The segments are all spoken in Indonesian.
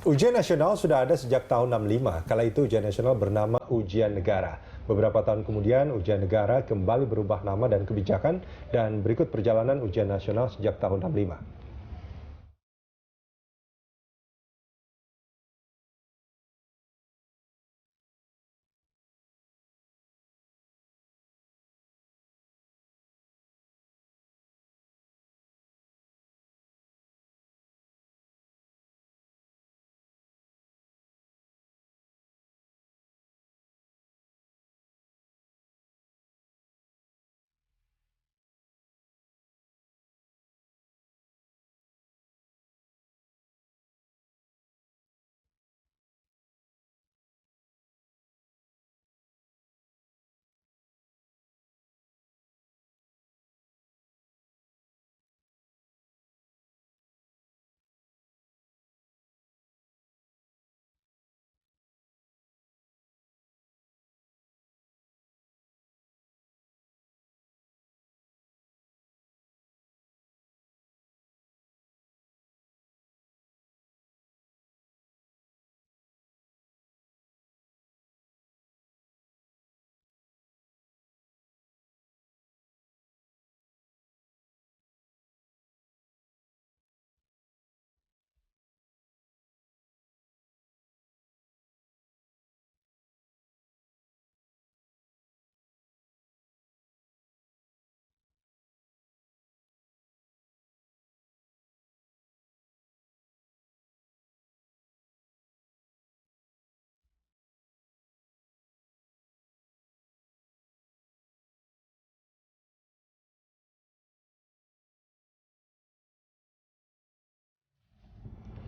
Ujian nasional sudah ada sejak tahun 65. Kala itu ujian nasional bernama Ujian Negara. Beberapa tahun kemudian ujian negara kembali berubah nama dan kebijakan dan berikut perjalanan ujian nasional sejak tahun 65.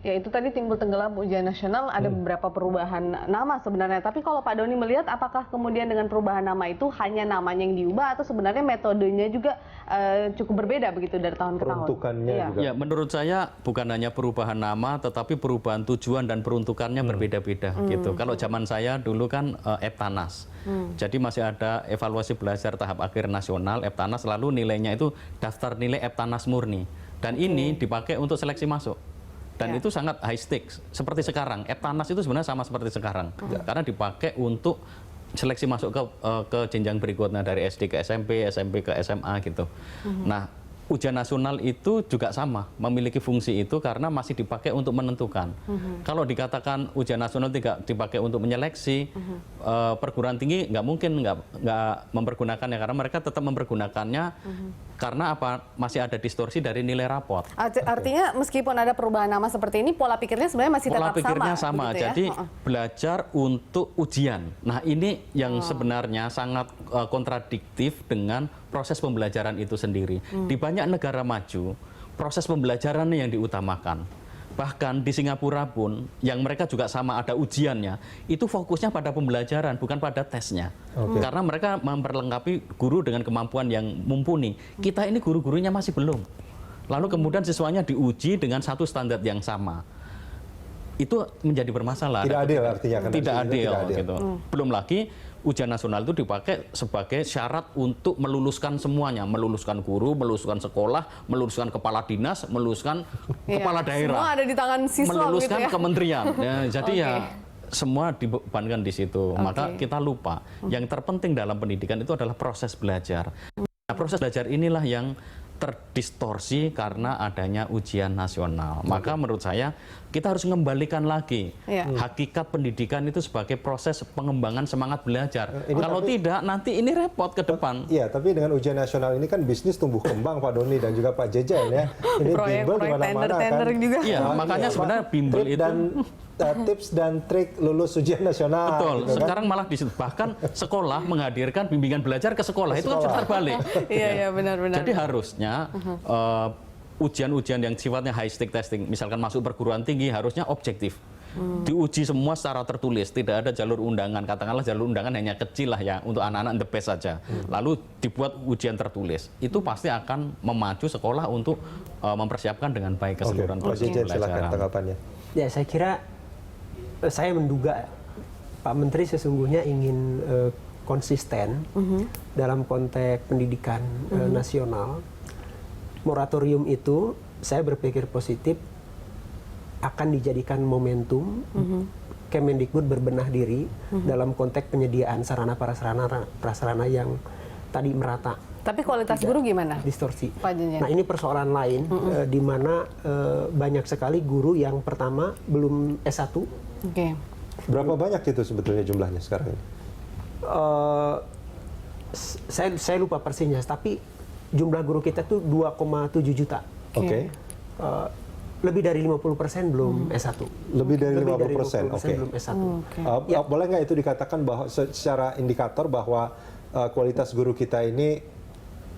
Ya itu tadi timbul tenggelam ujian nasional ada beberapa perubahan nama sebenarnya. Tapi kalau Pak Doni melihat apakah kemudian dengan perubahan nama itu hanya namanya yang diubah atau sebenarnya metodenya juga cukup berbeda begitu dari tahun ke tahun? Peruntukannya juga. Ya, menurut saya bukan hanya perubahan nama, tetapi perubahan tujuan dan peruntukannya berbeda-beda gitu. Kalau zaman saya dulu kan Eptanas, jadi masih ada evaluasi belajar tahap akhir nasional Eptanas, lalu nilainya itu daftar nilai Eptanas murni, dan ini dipakai untuk seleksi masuk. Dan itu sangat high stakes, seperti sekarang. Eptanas itu sebenarnya sama seperti sekarang, karena dipakai untuk seleksi masuk ke jenjang berikutnya dari SD ke SMP, SMP ke SMA gitu. Nah, ujian nasional itu juga sama, memiliki fungsi itu karena masih dipakai untuk menentukan. Kalau dikatakan ujian nasional tidak dipakai untuk menyeleksi, perguruan tinggi nggak mungkin nggak mempergunakannya, karena mereka tetap mempergunakannya karena apa? Masih ada distorsi dari nilai raport. Artinya meskipun ada perubahan nama seperti ini, pola pikirnya sebenarnya masih tetap sama. Pola pikirnya sama, begitu ya? jadi belajar untuk ujian. Nah, ini yang sebenarnya sangat kontradiktif dengan proses pembelajaran itu sendiri. Di banyak negara maju, proses pembelajarannya yang diutamakan. Bahkan di Singapura pun, yang mereka juga sama ada ujiannya, itu fokusnya pada pembelajaran, bukan pada tesnya. Karena mereka memperlengkapi guru dengan kemampuan yang mumpuni. Kita ini guru-gurunya masih belum. Lalu kemudian siswanya diuji dengan satu standar yang sama. Itu menjadi bermasalah. Tidak adil artinya. Kan Tidak adil. Tidak adil. Gitu. Belum lagi ujian nasional itu dipakai sebagai syarat untuk meluluskan semuanya, meluluskan guru, meluluskan sekolah, meluluskan kepala dinas, meluluskan kepala daerah. Semua ada di tangan siswa, meluluskan gitu ya? kementerian. Ya, jadi ya semua dibebankan di situ. Maka kita lupa yang terpenting dalam pendidikan itu adalah proses belajar. Nah, proses belajar inilah yang terdistorsi karena adanya ujian nasional. Maka menurut saya kita harus mengembalikan lagi hakikat pendidikan itu sebagai proses pengembangan semangat belajar. Kalau tidak, nanti ini repot ke depan. Iya, tapi dengan ujian nasional ini kan bisnis tumbuh kembang, Pak Doni dan juga Pak Jejen ya. Ini bimbel di mana-mana kan. Iya, makanya sebenarnya bimbel itu tips dan trik lulus ujian nasional. Betul. Gitu, sekarang malah bahkan sekolah menghadirkan bimbingan belajar ke sekolah. Itu kan sudah terbalik. Iya, benar-benar. Jadi harusnya ujian-ujian yang sifatnya high stake testing, misalkan masuk perguruan tinggi, harusnya objektif. Diuji semua secara tertulis, tidak ada jalur undangan. Katakanlah jalur undangan hanya kecil lah ya, untuk anak-anak the best saja. Lalu dibuat ujian tertulis. Itu pasti akan memacu sekolah untuk mempersiapkan dengan baik keseluruhan proses pembelajaran. Silakan tanggapannya. Ya, saya kira, saya menduga Pak Menteri sesungguhnya ingin konsisten dalam konteks pendidikan nasional. Moratorium itu saya berpikir positif akan dijadikan momentum Kemendikbud berbenah diri dalam konteks penyediaan sarana prasarana yang tadi merata. Tapi kualitas guru gimana? Distorsi. Pak Jenjen? Nah ini persoalan lain di mana banyak sekali guru yang pertama belum S1. Oke. Berapa banyak itu sebetulnya jumlahnya sekarang ini? Saya lupa persisnya, tapi jumlah guru kita tuh 2,7 juta. Oke. Lebih dari 50% belum S1. Lebih dari 50%, oke. Belum S1. Boleh nggak itu dikatakan bahwa secara indikator bahwa kualitas guru kita ini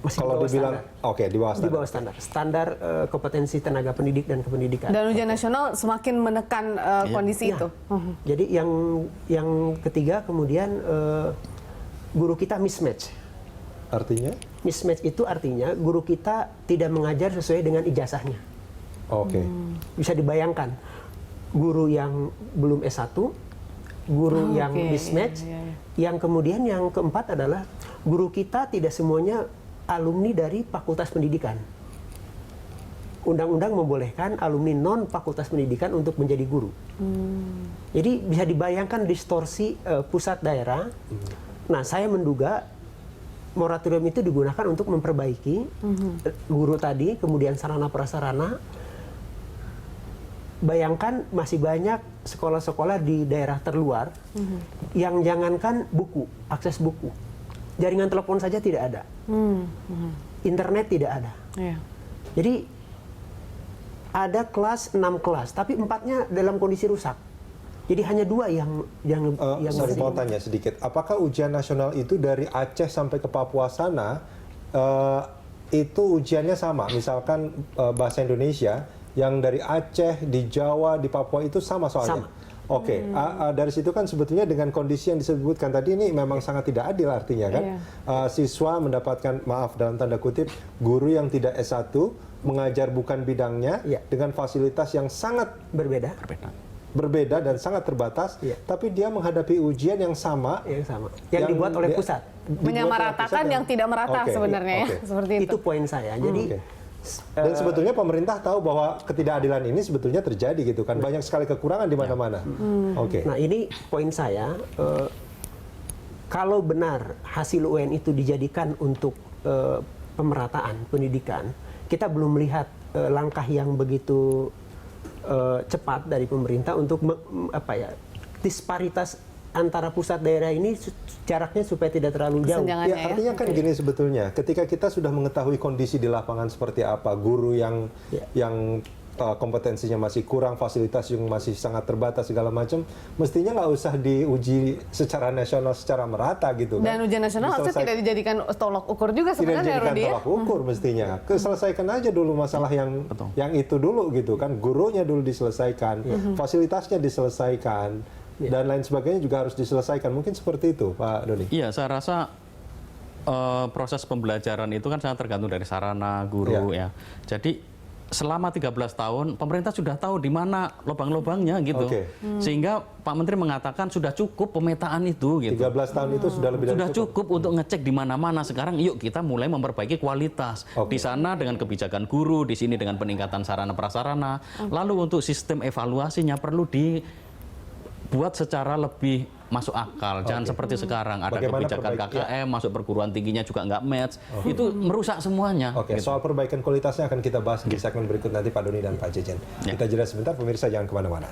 Masih kalau di bawah dibilang standar. di bawah Di bawah standar. Standar kompetensi tenaga pendidik dan kependidikan. Dan ujian nasional semakin menekan kondisi itu. Jadi yang ketiga kemudian guru kita mismatch. Artinya? Mismatch itu artinya guru kita tidak mengajar sesuai dengan ijazahnya. Oke. Bisa dibayangkan guru yang belum S1, guru yang mismatch, yang kemudian yang keempat adalah guru kita tidak semuanya alumni dari Fakultas Pendidikan. Undang-undang membolehkan alumni non Fakultas Pendidikan untuk menjadi guru. Jadi bisa dibayangkan distorsi pusat daerah. Nah, saya menduga moratorium itu digunakan untuk memperbaiki guru tadi, kemudian sarana prasarana. Bayangkan masih banyak sekolah-sekolah di daerah terluar yang jangankan buku, akses buku. Jaringan telepon saja tidak ada. Internet tidak ada. Iya. Jadi ada kelas 6 kelas, tapi 4-nya dalam kondisi rusak. Jadi hanya 2 yang Sorry, mau masih- tanya sedikit. Apakah ujian nasional itu dari Aceh sampai ke Papua sana itu ujiannya sama? Misalkan bahasa Indonesia yang dari Aceh, di Jawa, di Papua itu sama soalnya? Sama. Oke, dari situ kan sebetulnya dengan kondisi yang disebutkan tadi ini memang sangat tidak adil artinya kan. Siswa mendapatkan, maaf dalam tanda kutip, guru yang tidak S1 mengajar bukan bidangnya dengan fasilitas yang sangat berbeda dan sangat terbatas, tapi dia menghadapi ujian yang sama. yang dibuat oleh pusat. Menyamaratakan yang tidak merata sebenarnya ya, seperti itu. Itu poin saya. Jadi dan sebetulnya pemerintah tahu bahwa ketidakadilan ini sebetulnya terjadi gitu kan. Banyak sekali kekurangan di mana-mana. Oke. Nah ini poin saya, kalau benar hasil UN itu dijadikan untuk pemerataan pendidikan, kita belum melihat langkah yang begitu cepat dari pemerintah untuk disparitas antara pusat daerah ini jaraknya supaya tidak terlalu jauh. Ya, artinya kan gini sebetulnya, ketika kita sudah mengetahui kondisi di lapangan seperti apa, guru yang kompetensinya masih kurang, fasilitas yang masih sangat terbatas segala macam, mestinya nggak usah diuji secara nasional secara merata gitu kan. Dan ujian nasional harusnya tidak dijadikan tolok ukur juga sebenarnya, tidak Rudi. dijadikan tolak ukur mestinya. Selesaikan aja dulu masalah yang itu dulu gitu kan. Gurunya dulu diselesaikan, fasilitasnya diselesaikan, dan lain sebagainya juga harus diselesaikan. Mungkin seperti itu, Pak Doni. Iya, saya rasa proses pembelajaran itu kan sangat tergantung dari sarana guru ya. Jadi selama 13 tahun pemerintah sudah tahu di mana lubang-lubangnya gitu. Sehingga Pak Menteri mengatakan sudah cukup pemetaan itu gitu. 13 tahun itu sudah lebih dari sudah cukup untuk ngecek di mana-mana. Sekarang yuk kita mulai memperbaiki kualitas. Di sana dengan kebijakan guru, di sini dengan peningkatan sarana prasarana. Lalu untuk sistem evaluasinya perlu dibuat secara lebih masuk akal. Jangan seperti sekarang ada Bagaimana kebijakan KKM, masuk perguruan tingginya juga nggak match. Itu merusak semuanya. Oke, gitu. soal perbaikan kualitasnya akan kita bahas di segmen berikut nanti Pak Doni dan Pak Jejen. Kita jeda sebentar, pemirsa jangan kemana-mana.